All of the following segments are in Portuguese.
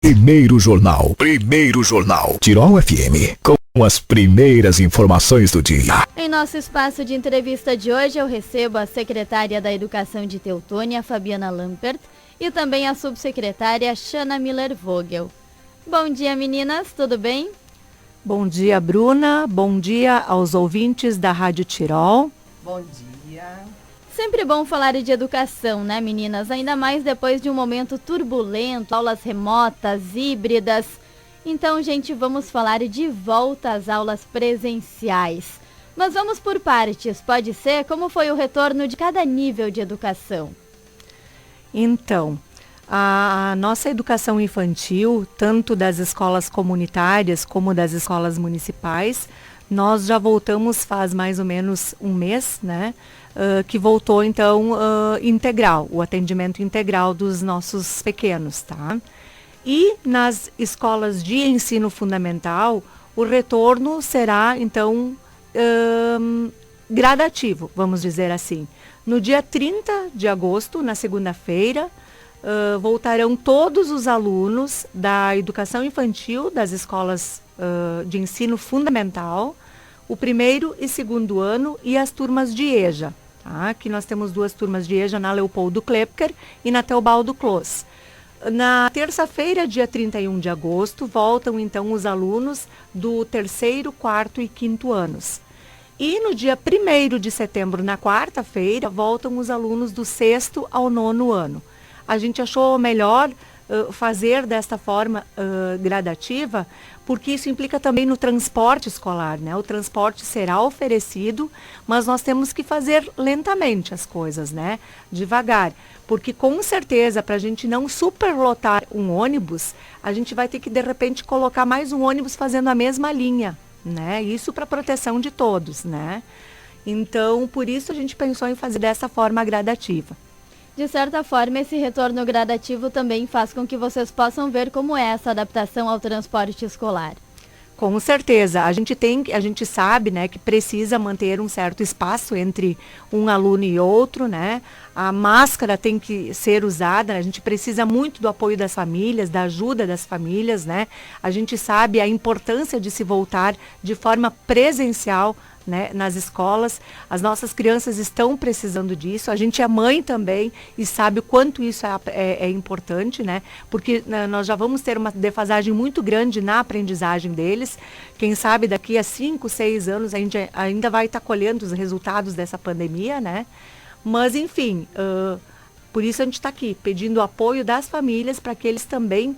Primeiro Jornal, Tirol FM, com as primeiras informações do dia. Em nosso espaço de entrevista de hoje, eu recebo a secretária da Educação de Teutônia, Fabiana Lampert, e também a subsecretária Shana Miller-Vogel. Bom dia, meninas, tudo bem? Bom dia, Bruna. Bom dia aos ouvintes da Rádio Tirol. Bom dia. Sempre bom falar de educação, né, meninas? Ainda mais depois de um momento turbulento, aulas remotas, híbridas. Então, gente, vamos falar de volta às aulas presenciais. Mas vamos por partes, pode ser? Como foi o retorno de cada nível de educação? Então, a nossa educação infantil, tanto das escolas comunitárias como das escolas municipais, nós já voltamos faz mais ou menos um mês, né? Que voltou, então, integral, o atendimento integral dos nossos pequenos, tá? E nas escolas de ensino fundamental, o retorno será, então, gradativo, vamos dizer assim. No dia 30 de agosto, na segunda-feira, voltarão todos os alunos da educação infantil das escolas de ensino fundamental, o primeiro e segundo ano e as turmas de EJA. Tá? Aqui nós temos duas turmas de EJA na Leopoldo Klepker e na Teobaldo Clos. Na terça-feira, dia 31 de agosto, voltam então os alunos do terceiro, quarto e quinto anos. E no dia 1º de setembro, na quarta-feira, voltam os alunos do sexto ao nono ano. A gente achou melhor fazer desta forma gradativa, porque isso implica também no transporte escolar, né? O transporte será oferecido, mas nós temos que fazer lentamente as coisas, né? Devagar, porque com certeza, para a gente não superlotar um ônibus, a gente vai ter que, de repente, colocar mais um ônibus fazendo a mesma linha, né? Isso para proteção de todos, né? Então, por isso a gente pensou em fazer dessa forma gradativa. De certa forma, esse retorno gradativo também faz com que vocês possam ver como é essa adaptação ao transporte escolar. Com certeza, a gente sabe, né, que precisa manter um certo espaço entre um aluno e outro, né? A máscara tem que ser usada, né? A gente precisa muito do apoio das famílias, da ajuda das famílias, né? A gente sabe a importância de se voltar de forma presencial, né, nas escolas. As nossas crianças estão precisando disso. A gente é mãe também e sabe o quanto isso é importante, né? Porque nós já vamos ter uma defasagem muito grande na aprendizagem deles. Quem sabe daqui a 5, 6 anos a gente ainda vai estar colhendo os resultados dessa pandemia, né? Mas, enfim, por isso a gente está aqui, pedindo o apoio das famílias para que eles também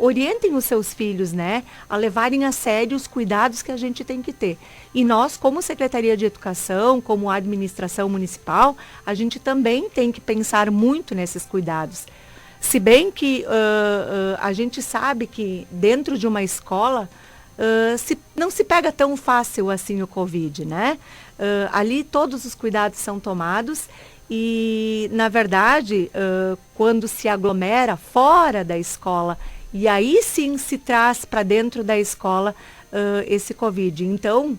orientem os seus filhos, né, a levarem a sério os cuidados que a gente tem que ter. E nós, como Secretaria de Educação, como administração municipal, a gente também tem que pensar muito nesses cuidados. Se bem que a gente sabe que dentro de uma escola não se pega tão fácil assim o Covid, né? Ali todos os cuidados são tomados. E, na verdade, quando se aglomera fora da escola, e aí sim se traz para dentro da escola esse Covid. Então,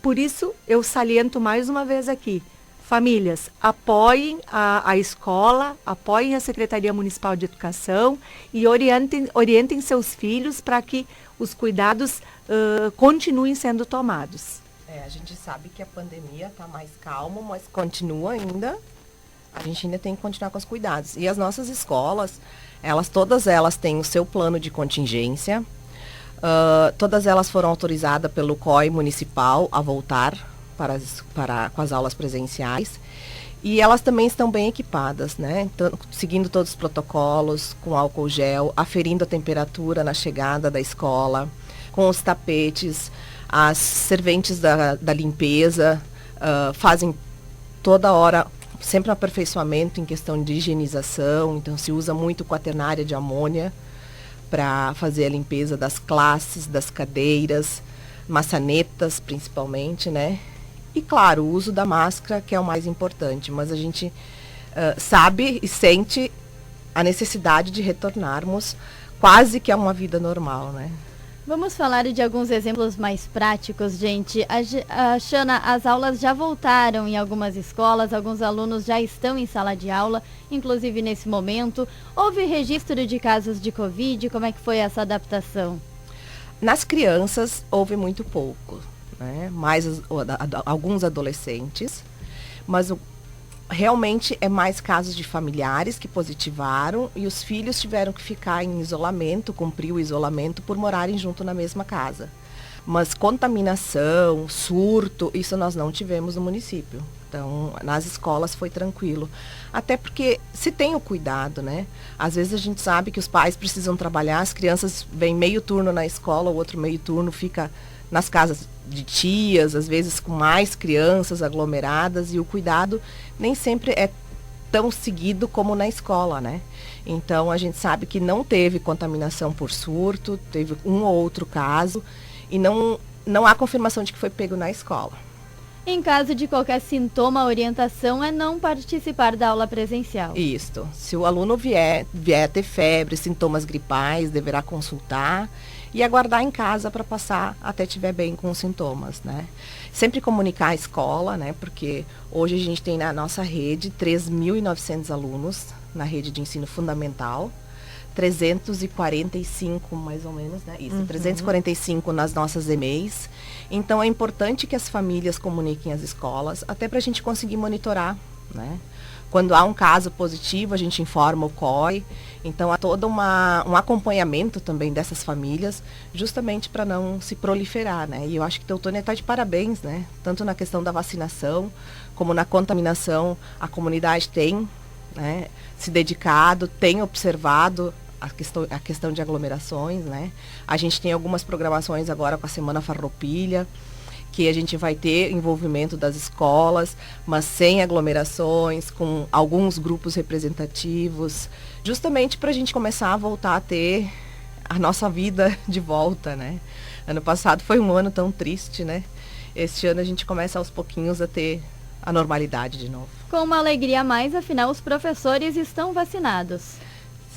por isso eu saliento mais uma vez aqui. Famílias, apoiem a escola, apoiem a Secretaria Municipal de Educação e orientem seus filhos para que os cuidados continuem sendo tomados. A gente sabe que a pandemia está mais calma, mas continua ainda. A gente ainda tem que continuar com os cuidados. E as nossas escolas, todas elas têm o seu plano de contingência. Todas elas foram autorizadas pelo COI municipal a voltar com as aulas presenciais. E elas também estão bem equipadas, né? Então, seguindo todos os protocolos, com álcool gel, aferindo a temperatura na chegada da escola, com os tapetes. As serventes da limpeza fazem toda hora sempre um aperfeiçoamento em questão de higienização, então se usa muito quaternária de amônia para fazer a limpeza das classes, das cadeiras, maçanetas principalmente, né? E claro, o uso da máscara, que é o mais importante, mas a gente sabe e sente a necessidade de retornarmos quase que a uma vida normal, né? Vamos falar de alguns exemplos mais práticos, gente. Xana, as aulas já voltaram em algumas escolas, alguns alunos já estão em sala de aula, inclusive nesse momento. Houve registro de casos de Covid? Como é que foi essa adaptação? Nas crianças, houve muito pouco, né? Mais alguns adolescentes, mas realmente é mais casos de familiares que positivaram e os filhos tiveram que ficar em isolamento, cumprir o isolamento por morarem junto na mesma casa. Mas contaminação, surto, isso nós não tivemos no município. Então, nas escolas foi tranquilo. Até porque se tem o cuidado, né? Às vezes a gente sabe que os pais precisam trabalhar, as crianças vêm meio turno na escola, o outro meio turno fica nas casas de tias, às vezes com mais crianças aglomeradas, e o cuidado nem sempre é tão seguido como na escola, né? Então, a gente sabe que não teve contaminação por surto, teve um ou outro caso, e não há confirmação de que foi pego na escola. Em caso de qualquer sintoma, a orientação é não participar da aula presencial. Isso. Se o aluno vier ter febre, sintomas gripais, deverá consultar e aguardar em casa para passar até estiver bem com os sintomas, né? Sempre comunicar a escola, né? Porque hoje a gente tem na nossa rede 3.900 alunos na rede de ensino fundamental, 345 mais ou menos, né? Isso, 345 nas nossas EMEIs. Então é importante que as famílias comuniquem às escolas, até para a gente conseguir monitorar, né? Quando há um caso positivo, a gente informa o COI. Então há todo um acompanhamento também dessas famílias, justamente para não se proliferar, né? E eu acho que Teutônia está de parabéns, né? Tanto na questão da vacinação, como na contaminação, a comunidade tem, né, se dedicado, tem observado a questão de aglomerações, né? A gente tem algumas programações agora com a Semana Farroupilha, que a gente vai ter envolvimento das escolas, mas sem aglomerações, com alguns grupos representativos, justamente para a gente começar a voltar a ter a nossa vida de volta, né? Ano passado foi um ano tão triste, né? Este ano a gente começa aos pouquinhos a ter a normalidade de novo. Com uma alegria a mais, afinal os professores estão vacinados.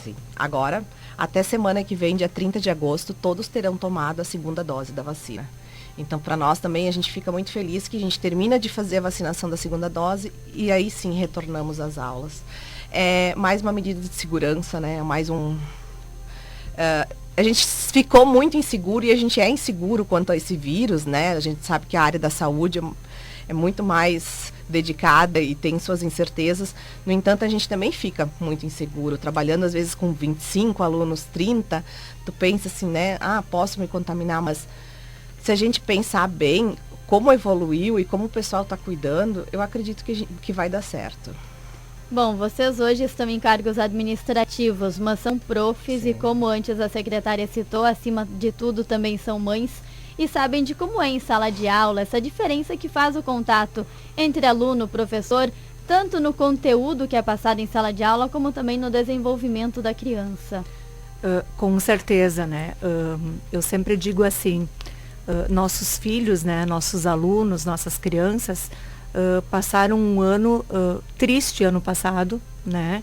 Sim. Agora, até semana que vem, dia 30 de agosto, todos terão tomado a segunda dose da vacina. Então, para nós também, a gente fica muito feliz que a gente termina de fazer a vacinação da segunda dose e aí sim retornamos às aulas. É mais uma medida de segurança, né? Mais um... a gente ficou muito inseguro e a gente é inseguro quanto a esse vírus, né? A gente sabe que a área da saúde é muito mais dedicada e tem suas incertezas. No entanto, a gente também fica muito inseguro. Trabalhando, às vezes, com 25 alunos, 30, tu pensa assim, né? Ah, posso me contaminar, mas se a gente pensar bem como evoluiu e como o pessoal está cuidando, eu acredito que vai dar certo. Bom, vocês hoje estão em cargos administrativos, mas são profs. Sim. E como antes a secretária citou, acima de tudo também são mães e sabem de como é em sala de aula, essa diferença que faz o contato entre aluno e professor, tanto no conteúdo que é passado em sala de aula, como também no desenvolvimento da criança. Com certeza, né? Eu sempre digo assim, nossos filhos, né, nossos alunos, nossas crianças, passaram um ano triste ano passado, né?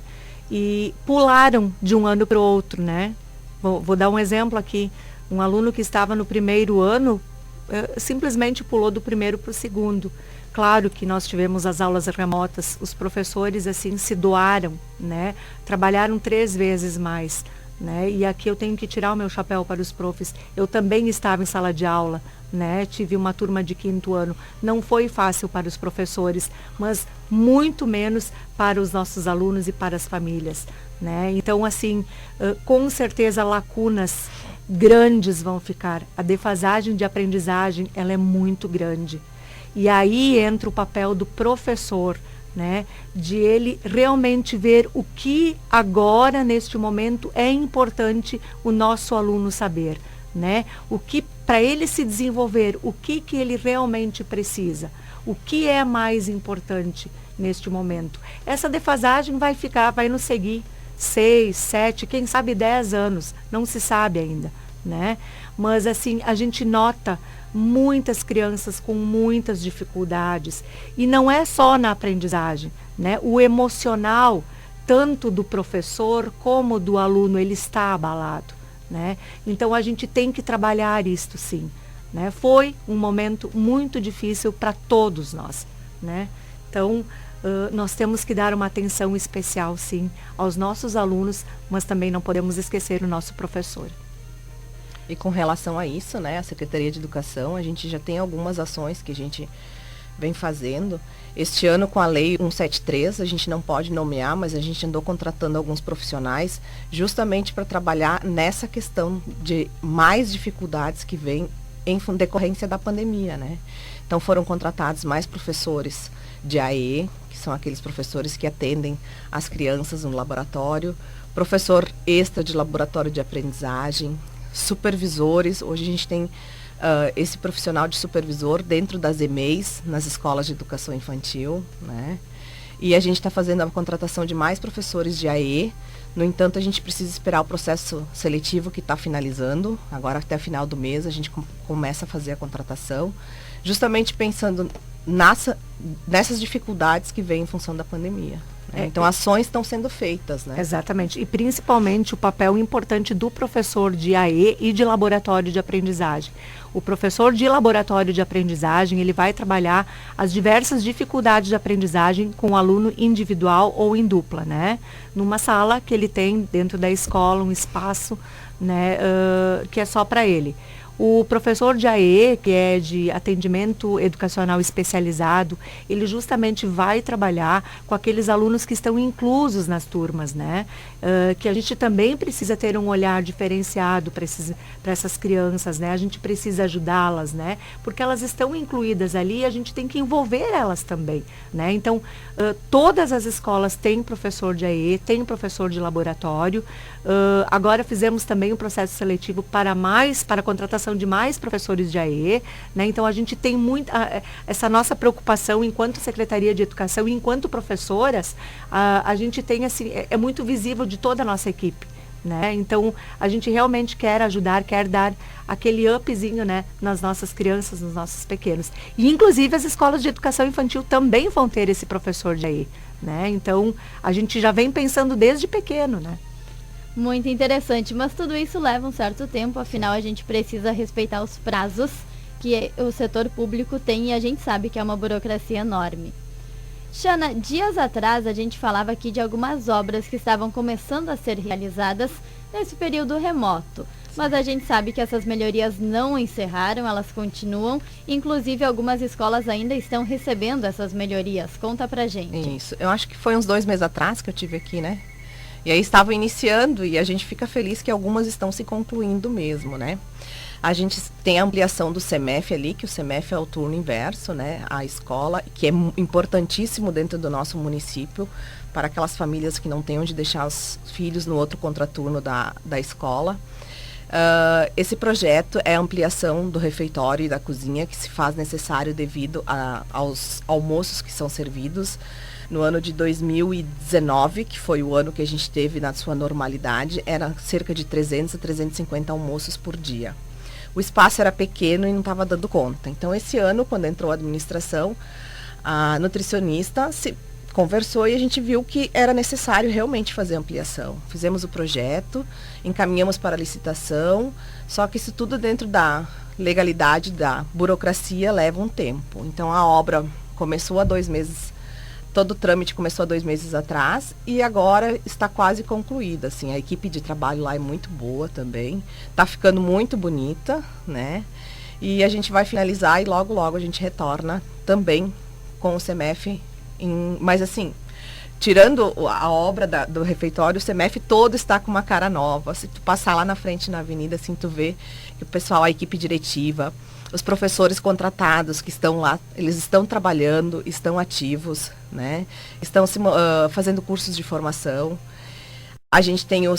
E pularam de um ano para o outro, né? Vou dar um exemplo aqui. Um aluno que estava no primeiro ano simplesmente pulou do primeiro para o segundo. Claro que nós tivemos as aulas remotas, os professores assim se doaram, né? Trabalharam 3 vezes mais, né? E aqui eu tenho que tirar o meu chapéu para os profs. Eu também estava em sala de aula, né? Tive uma turma de 5º ano. Não foi fácil para os professores, mas muito menos para os nossos alunos e para as famílias, né? Então, assim, com certeza lacunas grandes vão ficar. A defasagem de aprendizagem, ela é muito grande. E aí entra o papel do professor, né? De ele realmente ver o que agora, neste momento, é importante o nosso aluno saber, né? O que, para ele se desenvolver, o que ele realmente precisa, o que é mais importante neste momento. Essa defasagem vai nos seguir 6, 7, quem sabe 10 anos, não se sabe ainda, né? Mas assim, a gente nota muitas crianças com muitas dificuldades, e não é só na aprendizagem, né? O emocional, tanto do professor como do aluno, ele está abalado, né? Então a gente tem que trabalhar isto sim, né? Foi um momento muito difícil para todos nós, né? Então nós temos que dar uma atenção especial sim aos nossos alunos, mas também não podemos esquecer o nosso professor. E com relação a isso, né, a Secretaria de Educação, a gente já tem algumas ações que a gente vem fazendo. Este ano, com a Lei 173, a gente não pode nomear, mas a gente andou contratando alguns profissionais justamente para trabalhar nessa questão de mais dificuldades que vem em decorrência da pandemia, né? Então foram contratados mais professores de AE, que são aqueles professores que atendem as crianças no laboratório, professor extra de laboratório de aprendizagem, supervisores. Hoje a gente tem esse profissional de supervisor dentro das EMEIs, nas escolas de educação infantil, né? E a gente está fazendo a contratação de mais professores de AE. No entanto, a gente precisa esperar o processo seletivo que está finalizando. Agora, até o final do mês, a gente começa a fazer a contratação, justamente pensando nessas dificuldades que vêm em função da pandemia. Então, ações estão sendo feitas, né? Exatamente. E principalmente o papel importante do professor de AE e de laboratório de aprendizagem. O professor de laboratório de aprendizagem, ele vai trabalhar as diversas dificuldades de aprendizagem com o aluno individual ou em dupla, né? Numa sala que ele tem dentro da escola, um espaço, né, que é só para ele. O professor de AE, que é de atendimento educacional especializado, ele justamente vai trabalhar com aqueles alunos que estão inclusos nas turmas, né? Que a gente também precisa ter um olhar diferenciado para essas crianças, né? A gente precisa ajudá-las, né? Porque elas estão incluídas ali e a gente tem que envolver elas também, né? Então, todas as escolas têm professor de AE, tem professor de laboratório. Agora fizemos também um processo seletivo para a contratação de mais professores de AE, né? Então a gente tem essa nossa preocupação enquanto Secretaria de Educação e enquanto professoras, a gente tem assim, é muito visível de toda a nossa equipe, né? Então a gente realmente quer ajudar, quer dar aquele upzinho, né, nas nossas crianças, nos nossos pequenos. E inclusive as escolas de educação infantil também vão ter esse professor de AE, né? Então a gente já vem pensando desde pequeno, né? Muito interessante, mas tudo isso leva um certo tempo, afinal a gente precisa respeitar os prazos que o setor público tem e a gente sabe que é uma burocracia enorme. Xana, dias atrás a gente falava aqui de algumas obras que estavam começando a ser realizadas nesse período remoto, mas a gente sabe que essas melhorias não encerraram, elas continuam, inclusive algumas escolas ainda estão recebendo essas melhorias. Conta pra gente. Isso, eu acho que foi uns 2 meses atrás que eu tive aqui, né? E aí estavam iniciando e a gente fica feliz que algumas estão se concluindo mesmo, né? A gente tem a ampliação do CEMEF ali, que o CEMEF é o turno inverso, né? A escola, que é importantíssimo dentro do nosso município, para aquelas famílias que não têm onde deixar os filhos no outro contraturno da escola. Esse projeto é a ampliação do refeitório e da cozinha, que se faz necessário devido aos almoços que são servidos. No ano de 2019, que foi o ano que a gente teve na sua normalidade, era cerca de 300 a 350 almoços por dia. O espaço era pequeno e não estava dando conta. Então, esse ano, quando entrou a administração, a nutricionista se conversou e a gente viu que era necessário realmente fazer ampliação. Fizemos o projeto, encaminhamos para a licitação, só que isso tudo dentro da legalidade, da burocracia, leva um tempo. Então, a obra começou há 2 meses. Todo o trâmite começou há 2 meses atrás e agora está quase concluída. Assim, a equipe de trabalho lá é muito boa também. Está ficando muito bonita, né? E a gente vai finalizar e logo, logo a gente retorna também com o CEMEF. Mas assim, tirando a obra do refeitório, o CEMEF todo está com uma cara nova. Se tu passar lá na frente na avenida, assim, tu vê que o pessoal, a equipe diretiva, os professores contratados que estão lá, eles estão trabalhando, estão ativos, né? Estão fazendo cursos de formação. A gente tem o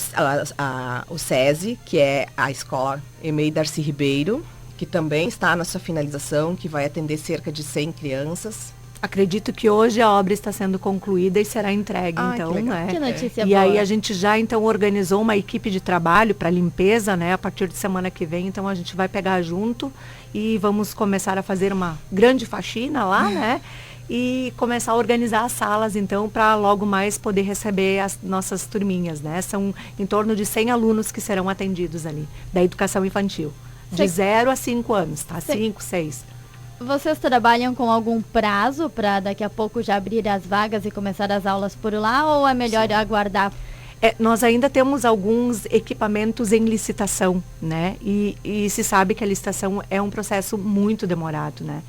SESI, que é a Escola EMEI Darcy Ribeiro, que também está na sua finalização, que vai atender cerca de 100 crianças. Acredito que hoje a obra está sendo concluída e será entregue, então, né? Que notícia e boa. aí a gente já, então, organizou uma equipe de trabalho para limpeza, né? A partir de semana que vem, então, a gente vai pegar junto e vamos começar a fazer uma grande faxina lá, né? e começar a organizar as salas, então, para logo mais poder receber as nossas turminhas, né? São em torno de 100 alunos que serão atendidos ali, da educação infantil, de 0 a 5 anos, tá? 5, 6. Vocês trabalham com algum prazo para daqui a pouco já abrir as vagas e começar as aulas por lá, ou é melhor aguardar? Nós ainda temos alguns equipamentos em licitação, né? E se sabe que a licitação é um processo muito demorado, né?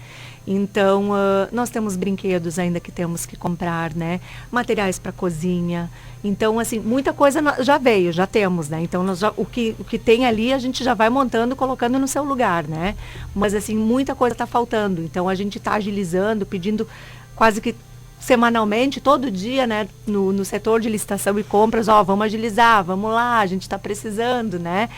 Então, nós temos brinquedos ainda que temos que comprar, né? Materiais para cozinha. Então, assim, muita coisa já veio, já temos, né? Então, o que tem ali, a gente já vai montando, colocando no seu lugar, né? Mas, assim, muita coisa está faltando. Então, a gente está agilizando, pedindo quase que semanalmente, todo dia, né? No setor de licitação e compras, vamos agilizar, vamos lá, a gente está precisando, né?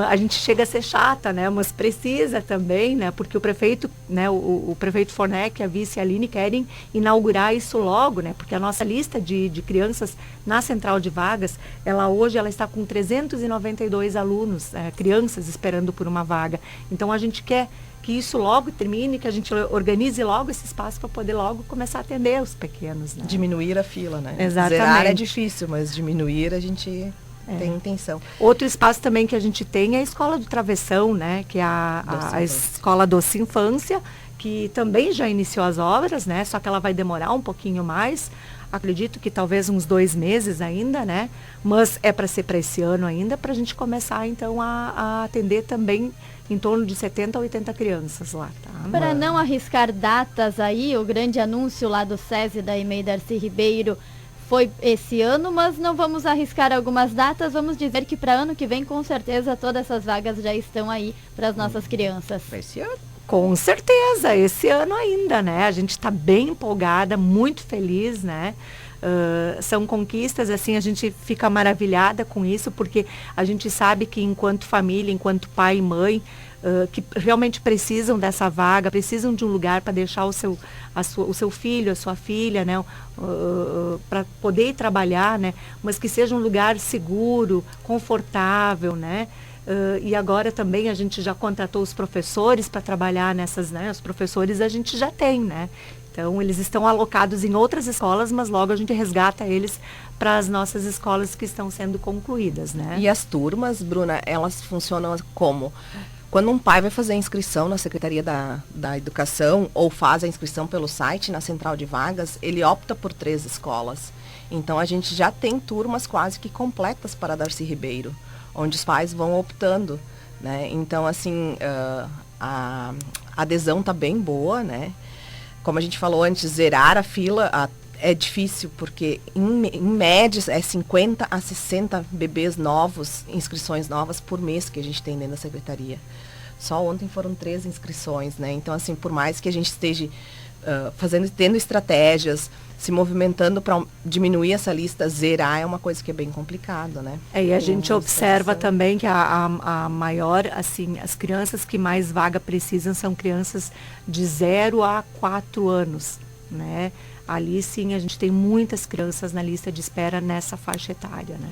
A gente chega a ser chata, né? Mas precisa também, né? Porque o prefeito, né? O prefeito Fornec, a vice Aline querem inaugurar isso logo, né? Porque a nossa lista de crianças na central de vagas, hoje ela está com 392 alunos, crianças esperando por uma vaga. Então a gente quer que isso logo termine, que a gente organize logo esse espaço para poder logo começar a atender os pequenos, né? Diminuir a fila, né? Exatamente. Zerar é difícil, mas diminuir a gente tem intenção. Outro espaço também que a gente tem é a Escola do Travessão, né? Que é a Escola Doce Infância, que também já iniciou as obras, né? Só que ela vai demorar um pouquinho mais. Acredito que talvez uns 2 meses ainda, né? Mas é para ser para esse ano ainda, para a gente começar então a atender também em torno de 70 a 80 crianças lá, tá? Para não arriscar datas aí, o grande anúncio lá do SESI da EMEI Darcy Ribeiro foi esse ano, mas não vamos arriscar algumas datas, vamos dizer que para ano que vem, com certeza, todas essas vagas já estão aí para as nossas crianças. Esse ano? Com certeza, esse ano ainda, né? A gente está bem empolgada, muito feliz, né? São conquistas, assim, a gente fica maravilhada com isso, porque a gente sabe que enquanto família, enquanto pai e mãe, que realmente precisam dessa vaga, precisam de um lugar para deixar o seu filho, a sua filha, né, para poder ir trabalhar, né, mas que seja um lugar seguro, confortável, né. E agora também a gente já contratou os professores para trabalhar nessas, né, os professores a gente já tem, né. Então, eles estão alocados em outras escolas, mas logo a gente resgata eles para as nossas escolas que estão sendo concluídas, né. E as turmas, Bruna, elas funcionam como? Quando um pai vai fazer a inscrição na Secretaria da Educação ou faz a inscrição pelo site na Central de Vagas, ele opta por 3 escolas. Então, a gente já tem turmas quase que completas para Darcy Ribeiro, onde os pais vão optando, né. Então, assim, a adesão está bem boa, né. Como a gente falou antes, zerar a fila é difícil, porque em média é 50 a 60 bebês novos, inscrições novas por mês que a gente tem dentro da secretaria. Só ontem foram 3 inscrições, né? Então, assim, por mais que a gente esteja tendo estratégias, se movimentando para diminuir essa lista, zerar é uma coisa que é bem complicado, né? E a gente observa também que a maior, assim, as crianças que mais vaga precisam são crianças de 0 a 4 anos, né? Ali sim a gente tem muitas crianças na lista de espera nessa faixa etária, né?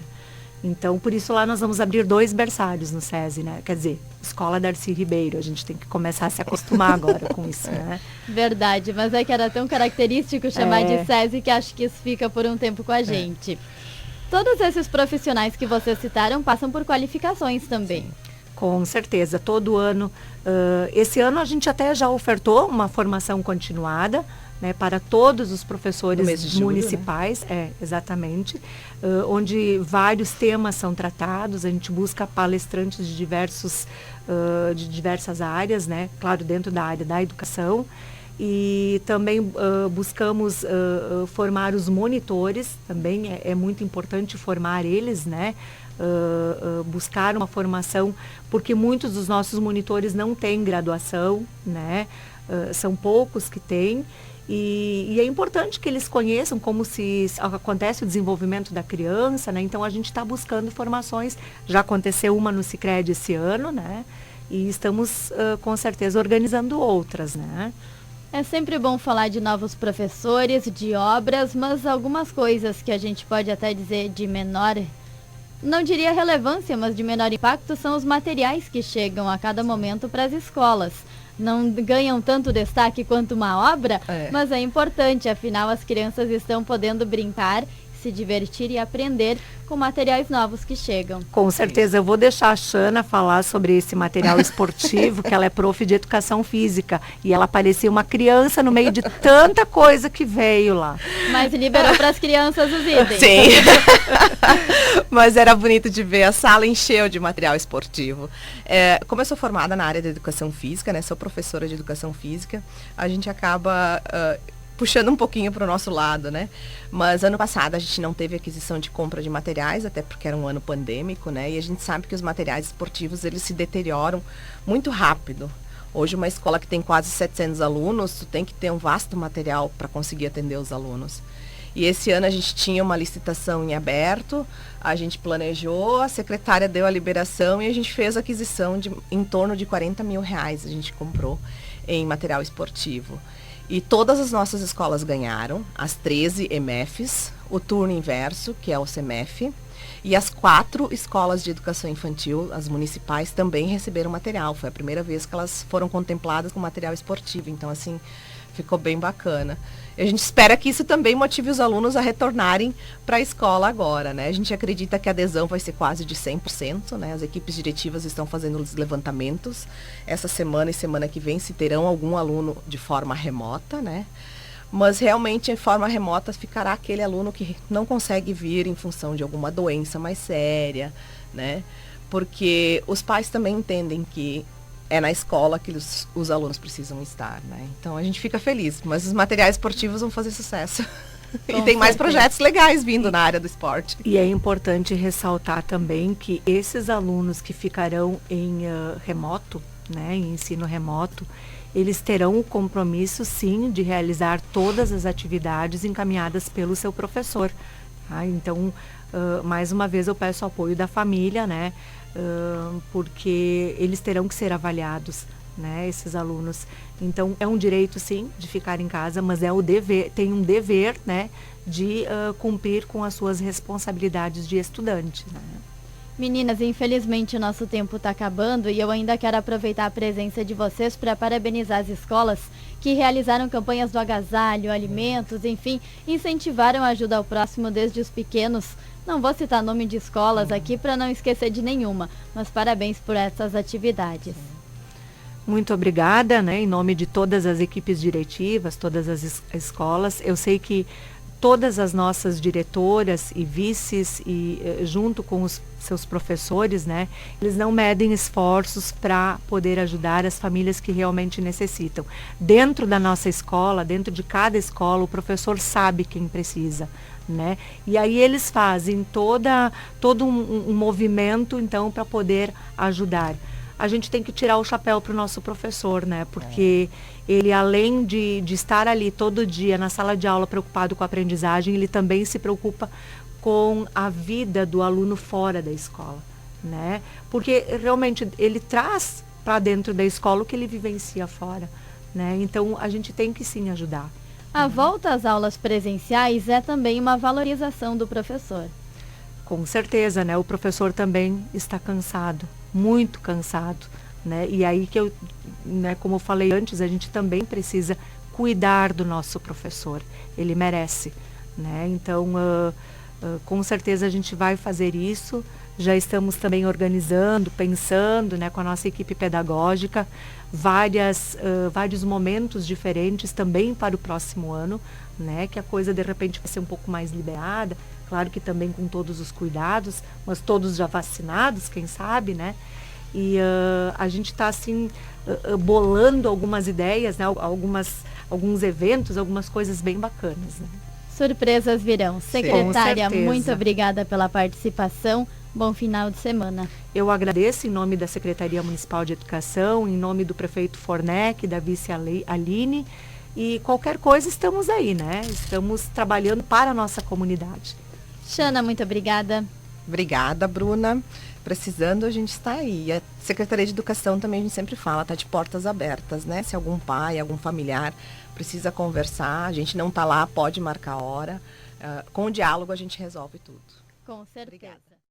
Então, por isso lá nós vamos abrir 2 berçários no SESI, né? Quer dizer, Escola Darcy Ribeiro, a gente tem que começar a se acostumar agora com isso, né? Verdade, mas é que era tão característico chamar de SESI que acho que isso fica por um tempo com a gente. Todos esses profissionais que vocês citaram passam por qualificações também. Com certeza, todo ano. Esse ano a gente até já ofertou uma formação continuada, né, para todos os professores municipais, julho, né? Exatamente, onde vários temas são tratados, a gente busca palestrantes de diversas áreas, né, claro, dentro da área da educação, e também buscamos formar os monitores, também é muito importante formar eles, né, buscar uma formação, porque muitos dos nossos monitores não têm graduação, né, são poucos que têm, e é importante que eles conheçam como se acontece o desenvolvimento da criança, né? Então a gente está buscando formações, já aconteceu uma no Sicredi esse ano, né? E estamos com certeza organizando outras, né? É sempre bom falar de novos professores, de obras, mas algumas coisas que a gente pode até dizer de menor, não diria relevância, mas de menor impacto, são os materiais que chegam a cada momento para as escolas. não ganham tanto destaque quanto uma obra, mas é importante, afinal as crianças estão podendo brincar, se divertir e aprender com materiais novos que chegam. Com certeza, eu vou deixar a Xana falar sobre esse material esportivo, que ela é prof de educação física, e ela parecia uma criança no meio de tanta coisa que veio lá. Mas liberou para as crianças os itens. Sim, mas era bonito de ver, a sala encheu de material esportivo. Como eu sou formada na área da educação física, né, sou professora de educação física, a gente acaba puxando um pouquinho para o nosso lado, né? Mas ano passado a gente não teve aquisição de compra de materiais, até porque era um ano pandêmico, né? E a gente sabe que os materiais esportivos, eles se deterioram muito rápido. Hoje uma escola que tem quase 700 alunos, tu tem que ter um vasto material para conseguir atender os alunos. E esse ano a gente tinha uma licitação em aberto, a gente planejou, a secretária deu a liberação e a gente fez a aquisição de em torno de 40 mil reais, a gente comprou em material esportivo. E todas as nossas escolas ganharam, as 13 EMEFs, o turno inverso, que é o CEMEF, e as 4 escolas de educação infantil, as municipais, também receberam material. Foi a primeira vez que elas foram contempladas com material esportivo, então assim, ficou bem bacana. E a gente espera que isso também motive os alunos a retornarem para a escola agora, né? A gente acredita que a adesão vai ser quase de 100%, né? As equipes diretivas estão fazendo os levantamentos. Essa semana e semana que vem se terão algum aluno de forma remota, né? Mas realmente, em forma remota, ficará aquele aluno que não consegue vir em função de alguma doença mais séria, né? Porque os pais também entendem que é na escola que os alunos precisam estar, né? Então a gente fica feliz, mas os materiais esportivos vão fazer sucesso. E tem mais projetos legais vindo na área do esporte. E é importante ressaltar também que esses alunos que ficarão em remoto, né, em ensino remoto, eles terão o compromisso, sim, de realizar todas as atividades encaminhadas pelo seu professor. Tá? Então, mais uma vez eu peço o apoio da família, né? Porque eles terão que ser avaliados, né, esses alunos. Então é um direito, sim, de ficar em casa, mas é o dever, tem um dever, né, de cumprir com as suas responsabilidades de estudante, né? Meninas, infelizmente o nosso tempo está acabando e eu ainda quero aproveitar a presença de vocês para parabenizar as escolas que realizaram campanhas do agasalho, alimentos, enfim, incentivaram a ajuda ao próximo desde os pequenos. Não vou citar nome de escolas aqui para não esquecer de nenhuma, mas parabéns por essas atividades. Muito obrigada, né, em nome de todas as equipes diretivas, todas as escolas. Eu sei que todas as nossas diretoras e vices, e junto com os seus professores, né, eles não medem esforços para poder ajudar as famílias que realmente necessitam. Dentro da nossa escola, dentro de cada escola, o professor sabe quem precisa, né? E aí eles fazem todo um movimento, então, para poder ajudar. A gente tem que tirar o chapéu para o nosso professor, né? Porque ele, além de estar ali todo dia na sala de aula preocupado com a aprendizagem, ele também se preocupa com a vida do aluno fora da escola, né? Porque realmente ele traz para dentro da escola o que ele vivencia fora, né? Então a gente tem que sim ajudar. A volta às aulas presenciais é também uma valorização do professor. Com certeza, né? O professor também está cansado, muito cansado, né? E aí que né, como eu falei antes, a gente também precisa cuidar do nosso professor. Ele merece, né? Então, com certeza a gente vai fazer isso. Já estamos também organizando, pensando, né, com a nossa equipe pedagógica, vários momentos diferentes também para o próximo ano, né, que a coisa de repente vai ser um pouco mais liberada, claro que também com todos os cuidados, mas todos já vacinados, quem sabe, né? E a gente está assim bolando algumas ideias, né, alguns eventos, algumas coisas bem bacanas, né? Surpresas virão. Secretária, Com certeza. muito obrigada pela participação. Bom final de semana. Eu agradeço em nome da Secretaria Municipal de Educação, em nome do prefeito Fornec, da vice Aline, e qualquer coisa estamos aí, né? Estamos trabalhando para a nossa comunidade. Xana, muito obrigada. Obrigada, Bruna. Precisando, a gente está aí. A Secretaria de Educação também, a gente sempre fala, está de portas abertas, né? Se algum pai, algum familiar precisa conversar, a gente não está lá, pode marcar a hora. Com o diálogo a gente resolve tudo. Com certeza. Obrigada.